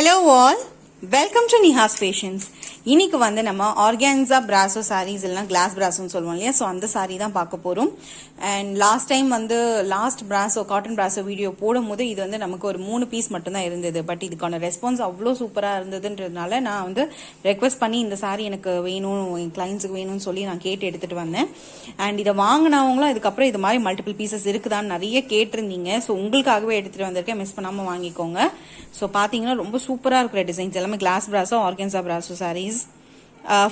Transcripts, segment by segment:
Hello all, welcome to Neha's Fashions. இன்னைக்கு வந்து நம்ம ஆர்கான்சா பிராசோ சாரீஸ் இல்லைனா கிளாஸ் பிராசோன்னு சொல்லுவோம் இல்லையா. ஸோ அந்த சாரீ தான் பார்க்க போகிறோம். அண்ட் லாஸ்ட் டைம் வந்து பிராசோ காட்டன் பிராசோ வீடியோ போடும்போது இது வந்து நமக்கு ஒரு 3 பீஸ் மட்டும்தான் இருந்தது. பட் இதுக்கான ரெஸ்பான்ஸ் அவ்வளோ சூப்பராக இருந்ததுன்றதுனால நான் வந்து ரெக்வஸ்ட் பண்ணி இந்த சாரீ எனக்கு வேணும், என் கிளைண்ட்ஸுக்கு வேணும்னு சொல்லி நான் கேட்டு எடுத்துகிட்டு வந்தேன். அண்ட் இதை வாங்கினவங்களும் இதுக்கப்புறம் இது மாதிரி மல்டிபிள் பீசஸ் இருக்குதான்னு நிறைய கேட்டிருந்தீங்க. ஸோ உங்களுக்காகவே எடுத்துகிட்டு வந்திருக்கேன், மிஸ் பண்ணாமல் வாங்கிக்கோங்க. ஸோ பார்த்தீங்கன்னா ரொம்ப சூப்பராக இருக்கிற டிசைன்ஸ் எல்லாமே glass brasso organza brasso sarees.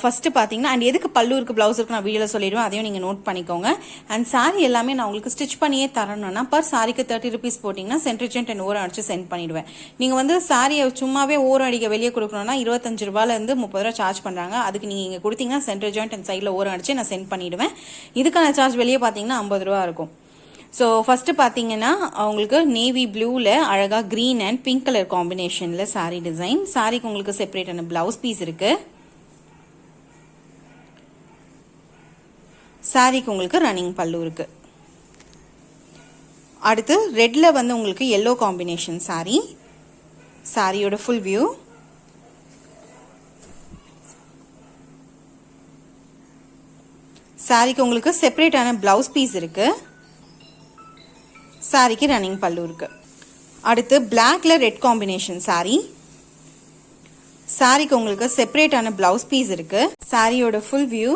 First பார்த்தீங்கன்னா அண்ட் எதுக்கு பல்லு இருக்கு பிளவுஸ் இருக்கு நான் வீடியோவில் சொல்லிடுவேன், அதையும் நீங்கள் நோட் பண்ணிக்கோங்க. அண்ட் சாரீ எல்லாமே நான் உங்களுக்கு ஸ்டிச் பண்ணியே தரணும்னா பர் சாரிக்கு 30 rupees போட்டிங்கன்னா சென்ட்ரிஜென்ட் அண்ட் ஓரம் அடிச்சு சென்ட் பண்ணிடுவேன். நீங்கள் வந்து சாரியை சும்மாவே ஓரம் அடிக்க வெளியே கொடுக்கணும்னா 25 ரூபாயிலேருந்து 30 ரூபா சார்ஜ் பண்ணுறாங்க. அதுக்கு நீங்கள் இங்கே கொடுத்தீங்கன்னா சென்ட்ரிஜென்ட் அண்ட் சைடில் ஓரம் அடிச்சு நான் சென்ட் பண்ணிடுவேன். இதுக்கான சார்ஜ் வெளியே பார்த்தீங்கன்னா 50 ரூபா இருக்கும். ஸோ ஃபர்ஸ்ட் பார்த்தீங்கன்னா உங்களுக்கு நேவி ப்ளூவில் அழகாக க்ரீன் அண்ட் பிங்க் கலர் காம்பினேஷனில் சாரீ டிசைன். சாரிக்கு உங்களுக்கு செப்பரேட்டான பிளவுஸ் பீஸ் இருக்கு. சாரிக்கு உங்களுக்கு ரன்னிங் பல்லு இருக்கு. அடுத்து ரெட்ல வந்து உங்களுக்கு எல்லோ காம்பினேஷன் சாரி. சாரியோட ஃபுல் வியூ. சாரிக்கு உங்களுக்கு செப்பரேட்டான பிளவுஸ் பீஸ் இருக்கு. சாரிக்கு ரன்னிங் பல்லு இருக்கு. அடுத்து பிளாக்ல ரெட் காம்பினேஷன் சாரி. சாரிக்கு உங்களுக்கு செப்பரேட்டான பிளவுஸ் பீஸ் இருக்கு. சாரியோட ஃபுல் வியூ.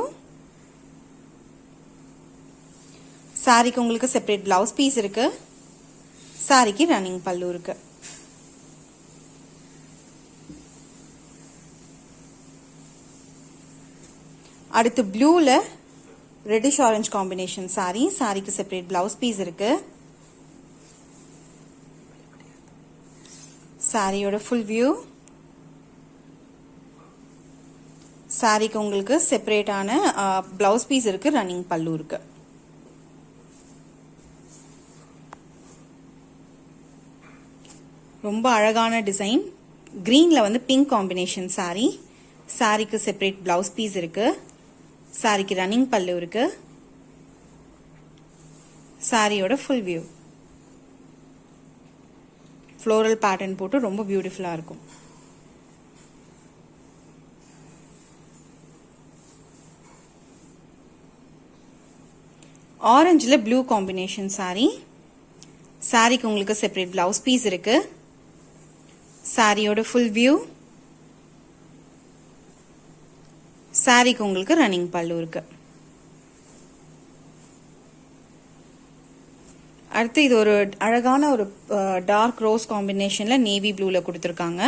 சாரிக்கு உங்களுக்கு செப்பரேட் பிளவுஸ் பீஸ் இருக்கு. சாரிக்கு ரன்னிங் பல்லு இருக்கு. அடுத்து ப்ளூல ரெட்டிஷ் ஆரஞ்சு காம்பினேஷன் சாரி. சாரிக்கு செப்பரேட் பிளவுஸ் பீஸ் இருக்கு. சாரியோட ஃபுல் வியூ. சாரிக்கு உங்களுக்கு செப்பரேட்டான பிளவுஸ் பீஸ் இருக்கு, ரன்னிங் பல்லு இருக்கு. ரொம்ப அழகான டிசைன். கிரீன்ல வந்து பிங்க் காம்பினேஷன் சாரி. சாரிக்கு செப்பரேட் பிளவுஸ் பீஸ் இருக்கு. சாரிக்கு ரன்னிங் பல்லு இருக்கு. சாரியோட ஃபுல் வியூ. ஃப்ளோரல் பேட்டர்ன் போட்டு ரொம்ப பியூட்டிஃபுல்லா இருக்கும். ஆரஞ்சுல ப்ளூ காம்பினேஷன் சாரி. சாரிக்கு உங்களுக்கு செப்பரேட் பிளவுஸ் பீஸ் இருக்கு. சாரியோட ஃபுல் வியூ. சாரிக்கு உங்களுக்கு ரன்னிங் பல்லு இருக்கு. அடுத்து இது ஒரு அழகான ஒரு டார்க் ரோஸ் காம்பினேஷன்ல நேவி ப்ளூல கொடுத்துருக்காங்க.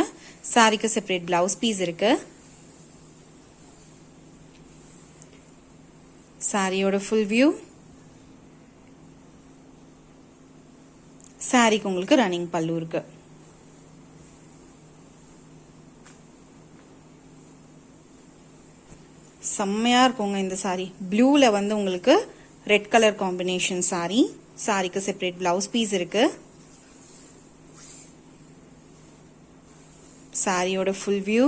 சாரிக்கு செப்பரேட் பிளவுஸ் பீஸ் இருக்கு. சாரியோட ஃபுல் வியூ. சாரிக்கு உங்களுக்கு ரன்னிங் பல்லு இருக்கு. செம்மையா இருக்குங்க இந்த சாரி. ப்ளூல வந்து உங்களுக்கு ரெட் கலர் காம்பினேஷன் சாரி. சாரிக்கு செப்பரேட் பிளவுஸ் பீஸ் இருக்கு. சாரியோட ஃபுல் வியூ.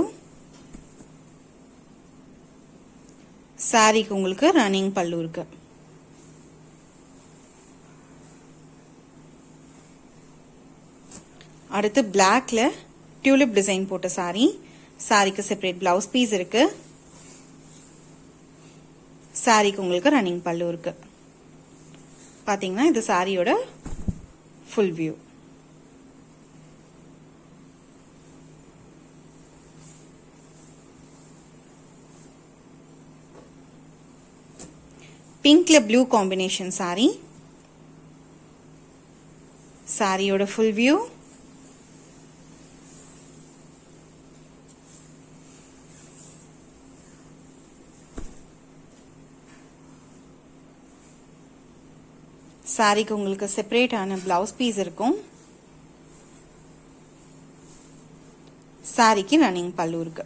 சாரிக்கு உங்களுக்கு ரன்னிங் பல்லு இருக்கு. அடுத்து பிளாக்ல டியூலிப் டிசைன் போட்ட சாரி. சாரிக்கு செப்பரேட் பிளவுஸ் பீஸ் இருக்கு. சாரிக்கு உங்களுக்கு ரன்னிங் பல்லு இருக்கு. பாத்தீங்கன்னா இது சாரியோட ஃபுல் வியூ. பிங்க்ல ப்ளூ காம்பினேஷன் சாரி. சாரியோட ஃபுல் வியூ. சாரிக்கு உங்களுக்கு செப்பரேட்டான பிளவுஸ் பீஸ் இருக்கும். சாரிக்கு ரன்னிங் பல்லு இருக்கு.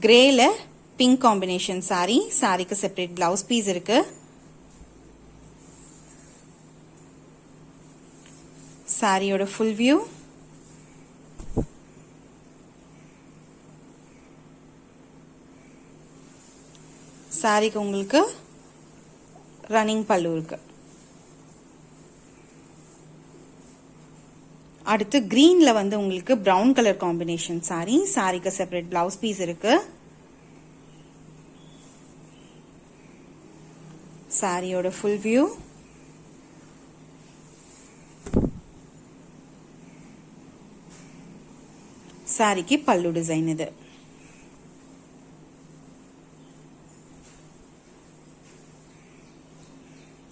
கிரேல பிங்க் காம்பினேஷன் சாரி. சாரிக்கு செப்பரேட் பிளவுஸ் பீஸ் இருக்கு. சாரியோட ஃபுல் வியூ. சாரிக்கு உங்களுக்கு ரன்னிங் பல்லு இருக்கு. அடுத்து கிரீன்ல வந்து உங்களுக்கு பிரவுன் கலர் காம்பினேஷன் சாரி. சாரிக்கு செப்பரேட் பிளவுஸ் பீஸ் இருக்கு. சாரியோட ஃபுல் வியூ. சாரிக்கு பல்லு டிசைன் இது.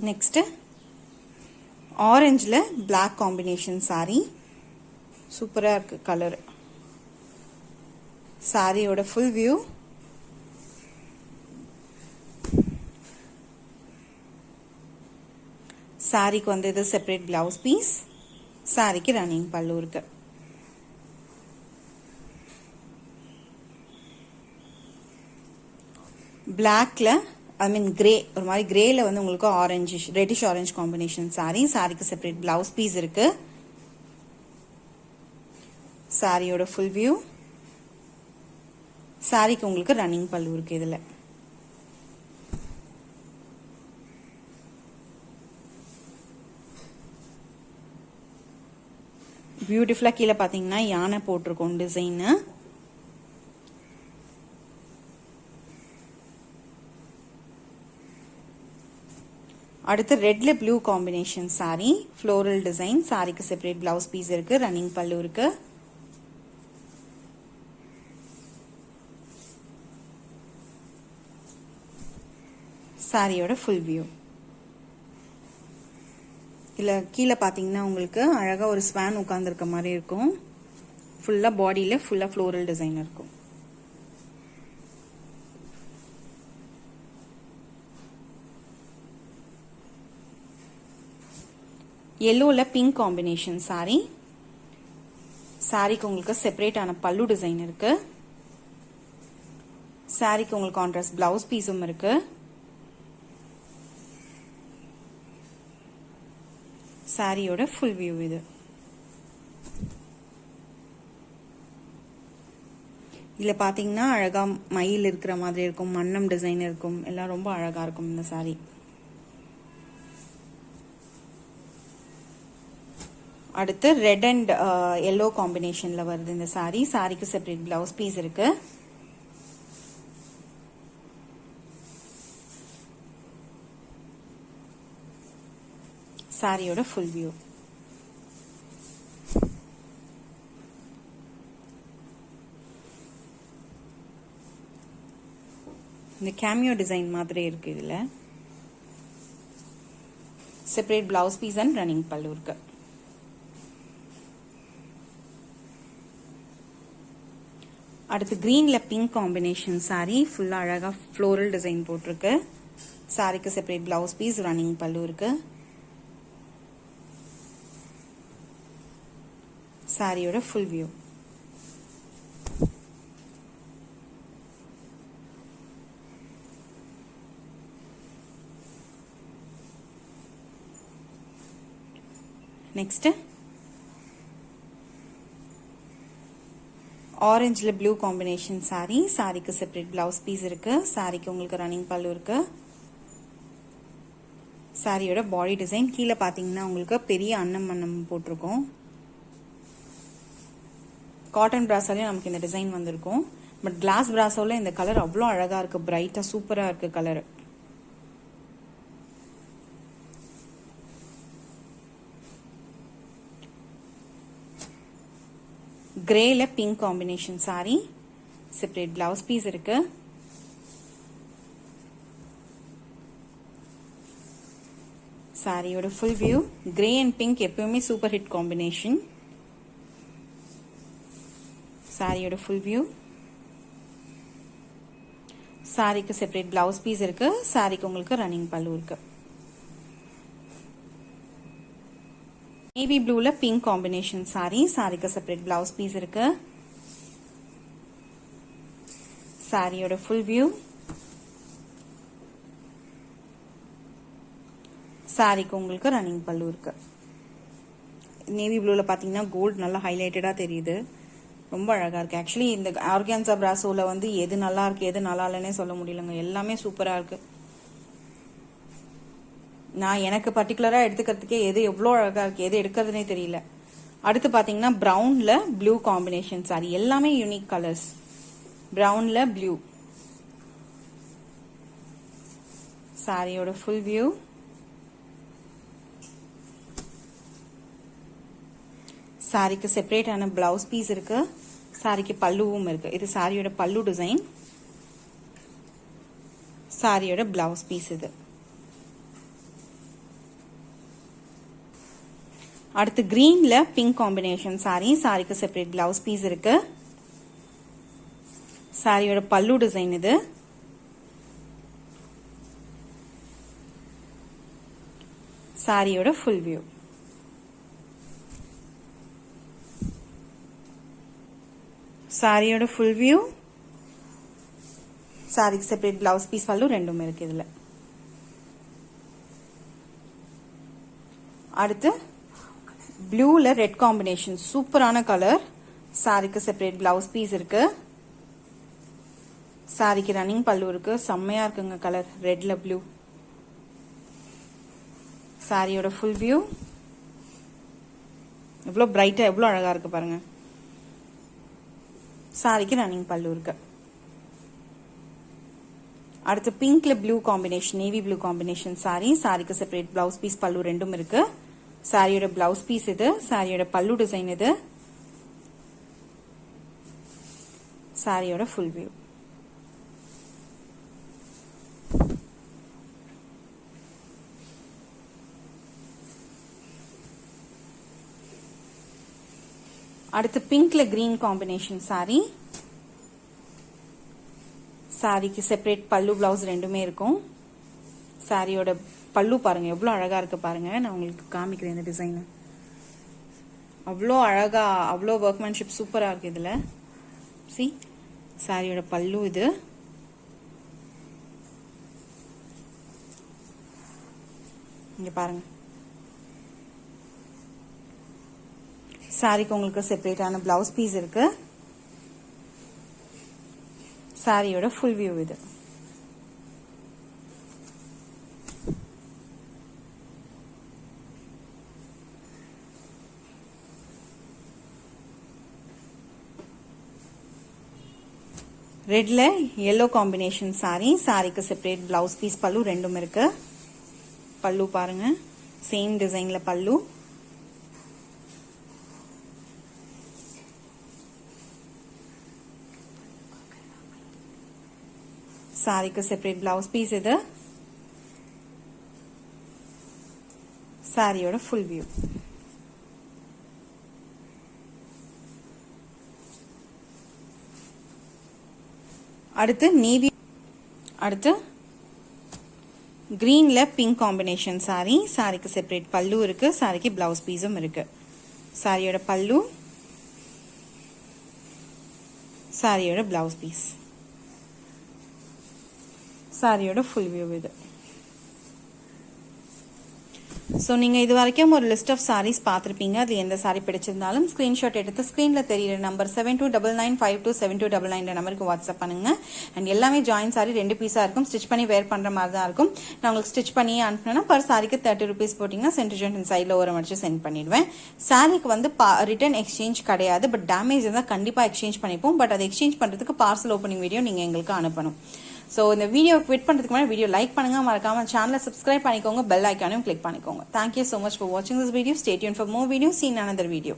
நெக்ஸ்ட் ஆரஞ்சில் பிளாக் காம்பினேஷன் சாரி. சூப்பராக இருக்கு கலர். சாரியோட ஃபுல் வியூ. சாரிக்கு வந்து இது செப்பரேட் பிளவுஸ் பீஸ். சாரிக்கு ரன்னிங் பல்லு இருக்கு. பிளாக்ல ஐ மீன் கிரே, ஒரு மாதிரி கிரேல வந்து உங்களுக்கு orange reddish orange combination sari. சாரிக்கு செப்பரேட் பிளவுஸ் பீஸ் இருக்கு. சாரியோட ஃபுல் வியூ. சாரிக்கு உங்களுக்கு ரன்னிங் பல்லு இருக்கு. இதுல பியூட்டிஃபுல்லா கீழே பாத்தீங்கன்னா யானை போட்டிருக்கோம் டிசைன். அடுத்து ரெட்ல blue combination sari. Floral design. சாரிக்கு செப்பரேட் பிளவுஸ் பீஸ் இருக்கு. ரன்னிங் பல்லு இருக்கு. சாரியோட ஃபுல் வியூ. இல்ல கீழே பாத்தீங்கன்னா உங்களுக்கு அழகா ஒரு ஸ்வான் உட்கார்ந்துருக்க மாதிரி இருக்கும். ஃபுல்லா பாடியில ஃபுல்லா ஃப்ளோரல் டிசைன் இருக்கும். எல்லோல பிங்க் காம்பினேஷன் சாரி. சாரிக்கு உங்களுக்கு செப்பரேட்டான பல்லு டிசைன் இருக்கு. சாரிக்கு உங்களுக்கு கான்ட்ராஸ்ட் பிளவுஸ் பீஸும் இருக்கு. சாரியோட ஃபுல் வியூ இது. இதுல பாத்தீங்கன்னா அழகா மயில் இருக்கிற மாதிரி இருக்கும், மன்னம் டிசைன் இருக்கும், எல்லாம் ரொம்ப அழகா இருக்கும் இந்த சாரி. அடுத்து ரெட் அண்ட் எல்லோ காம்பினேஷன்ல வருது இந்த சாரி. சாரிக்கு செப்பரேட் பிளவுஸ் பீஸ் இருக்கு. சாரியோட ஃபுல் வியூ. இந்த கேமியோ டிசைன் மாதிரி இருக்கு. இதுல separate blouse piece and running பல்லு இருக்கு. அடுத்து கிரீன்ல பிங்க் காம்பினேஷன் சாரி. ஃபுல்லா அழகா ஃப்ளோரல் டிசைன் போட்டிருக்கு. சாரிக்கு செப்பரேட் பிளவுஸ் பீஸ், ரன்னிங் பல்லு இருக்கு. சாரியோட ஃபுல் வியூ. நெக்ஸ்ட் ஆரஞ்சில் ப்ளூ காம்பினேஷன் சாரி. சாரிக்கு செப்பரேட் பிளவுஸ் பீஸ் இருக்கு. சாரிக்கு உங்களுக்கு ரன்னிங் பல்லு இருக்கு. சாரியோட பாடி டிசைன் கீழே பாத்தீங்கன்னா உங்களுக்கு பெரிய அன்னம் போட்டிருக்கோம். காட்டன் பிராஸாலையும் நமக்கு இந்த டிசைன் வந்திருக்கும். பட் கிளாஸ் பிராஸோல இந்த கலர் அவ்வளோ அழகா இருக்கு. பிரைட்டா சூப்பரா இருக்கு கலர். கிரேல pink combination sari. Separate blouse piece இருக்கு. சாரியோட full view. Grey and pink எப்பவுமே சூப்பர் ஹிட் காம்பினேஷன். சாரியோட ஃபுல் வியூ. சாரிக்கு செப்பரேட் பிளவுஸ் பீஸ் இருக்கு. சாரிக்கு உங்களுக்கு ரன்னிங் பல்லு இருக்கு. நேவி ப்ளூல பிங்க் காம்பினேஷன் சாரி. சாரிக்கு செப்பரேட் பிளவுஸ் பீஸ் இருக்கு. சாரியோட ஃபுல் வியூ. சாரிக்கு உங்களுக்கு ரன்னிங் பல்லு இருக்கு. நேவி ப்ளூல பாத்தீங்கன்னா கோல்ட் நல்லா ஹைலைட்டடா தெரியுது. ரொம்ப அழகா இருக்கு. ஆக்சுவலி இந்த ஆர்கான்சா பிராசோல வந்து எது நல்லா இருக்கு எது நல்லா இல்லைன்னே சொல்ல முடியலங்க. எல்லாமே சூப்பரா இருக்கு. நான் எனக்கு பர்டிகுலராக எடுத்துக்கிறதுக்கே எது எவ்வளோ அழகாக இருக்குது, எது எடுக்கிறதுனே தெரியல. அடுத்து பார்த்தீங்கன்னா ப்ரௌனில் ப்ளூ காம்பினேஷன் சாரி, எல்லாமே யூனிக் கலர்ஸ். ப்ரௌனில் ப்ளூ சாரியோட ஃபுல் வியூ. சாரிக்கு செப்பரேட்டான பிளவுஸ் பீஸ் இருக்கு, சாரிக்கு பல்லுவும் இருக்கு. இது சாரியோட பல்லு டிசைன், சாரியோட பிளவுஸ் பீஸ் இது. அடுத்து கிரீன்ல பிங்க் காம்பினேஷன் சாரி, சாரிக்கு செப்பரேட் பிளவுஸ் பீஸ் இருக்கு. சாரியோட பல்லு டிசைன் இது. சாரியோட ஃபுல் வியூ. சாரியோட ஃபுல் வியூ, சாரிக்கு செப்பரேட் பிளவுஸ் பீஸ் பல்லு ரெண்டுமே இருக்கு இதுல. அடுத்து ப்ளூல ரெட் காம்பினேஷன், சூப்பரான கலர். சாரிக்கு செப்பரேட் பிளவுஸ் பீஸ் இருக்கு. சாரிக்கு ரன்னிங் பல்லு இருக்கு, செம்மையா இருக்குங்க கலர், ரெட்ல ப்ளூ. சாரியோட ஃபுல் வியூ. எவ்வளோ பிரைட்டா எவ்வளோ அழகா இருக்கு பாருங்க. சாரிக்கு ரன்னிங் பல்லு இருக்கு. அடுத்து பிங்க்ல blue combination, navy blue combination sari, சாரிக்கு செப்பரேட் பிளவுஸ் பீஸ் பல்லு ரெண்டும் இருக்கு. சாரியோட பிளவுஸ் பீஸ் இது, சாரியோட பல்லு டிசைன் இது. சாரியோட ஃபுல் வியூ. அடுத்து பிங்க்ல கிரீன் காம்பினேஷன் சாரி, சாரிக்கு செப்பரேட் பல்லு பிளவுஸ் ரெண்டுமே இருக்கும். சாரியோட பல்லு பாருங்க எவ்வளோ அழகா இருக்கு பாருங்க. நான் உங்களுக்கு காமிக்கிறேன் இந்த டிசைன். அவ்வளோ அழகா, அவ்வளோ ஒர்க்மேன்ஷிப் சூப்பரா இருக்கு இதுல. சி சாரியோட பல்லு இது. இங்க பாருங்க. சாரிக்கு உங்களுக்கு செப்பரேட்டான பிளவுஸ் பீஸ் இருக்கு. சாரியோட ஃபுல் வியூ இது. ரெட்ல yellow காம்பினேஷன் சாரி, சாரிக்கு செப்பரேட் பிளவுஸ் பீஸ் பல்லு ரெண்டும் இருக்கு. பல்லு பாருங்க, சேம் டிசைன்ல பல்லு. சாரிக்கு செப்பரேட் பிளவுஸ் பீஸ் இது. சாரியோட ஃபுல் வியூ. அடுத்து நேவி, அடுத்து கிரீன்ல பிங்க் காம்பினேஷன் சாரி, சாரிக்கு செப்பரேட் பல்லு இருக்கு, சாரிக்கு பிளவுஸ் பீஸும் இருக்கு. சாரியோட பல்லு, சாரியோட பிளவுஸ் பீஸ், சாரியோட ஃபுல் வியூ இது. ஸோ நீங்கள் இது வரைக்கும் ஒரு லிஸ்ட் ஆஃப் சாரீஸ் பார்த்துருப்பீங்க. அது எந்த சாரி பிடிச்சிருந்தாலும் ஸ்க்ரீன்ஷாட் எடுத்து ஸ்க்ரீனில் தெரியுற நம்பர் 7299527299 நம்பருக்கு வாட்ஸ்அப் பண்ணுங்க. அண்ட் எல்லாமே ஜாயின் சாரி 2 பீஸாக இருக்கும். ஸ்டிச் பண்ணி வேர் பண்ணுற மாதிரி தான் இருக்கும். நான் உங்களுக்கு ஸ்டிச் பண்ணி அனுப்பினேன்னா பர் சாரிக்கு 30 rupees போட்டிங்கன்னா சென்டிஜென்ட் சைடில் ஒரு மடிச்சு சென்ட் பண்ணிடுவேன். சாரிக்கு வந்து ரிட்டர்ன் எக்ஸ்சேஞ்ச் கிடையாது. பட் டேமேஜ் இருந்தால் கண்டிப்பாக எக்ஸ்சேஞ்ச் பண்ணிப்போம். பட் அதை எக்ஸ்சேஞ்ச் பண்ணுறதுக்கு பார்சல் ஓப்பனிங் வீடியோ நீங்கள் எங்களுக்கு அனுப்பணும். ஸோ இந்த வீடியோ குவிட் பண்ணுறதுக்கு முன்னாடி வீடியோ லைக் பண்ணுங்க, மறக்காம சேனலை சப்ஸ்கிரைப் பண்ணிக்கோங்க, பெல் ஐக்கானையும் கிளிக் பண்ணிக்கோங்க. தேங்க்யூ ஸோ மச் ஃபார் வாட்சிங் this video. Stay tuned for more video. See in another video.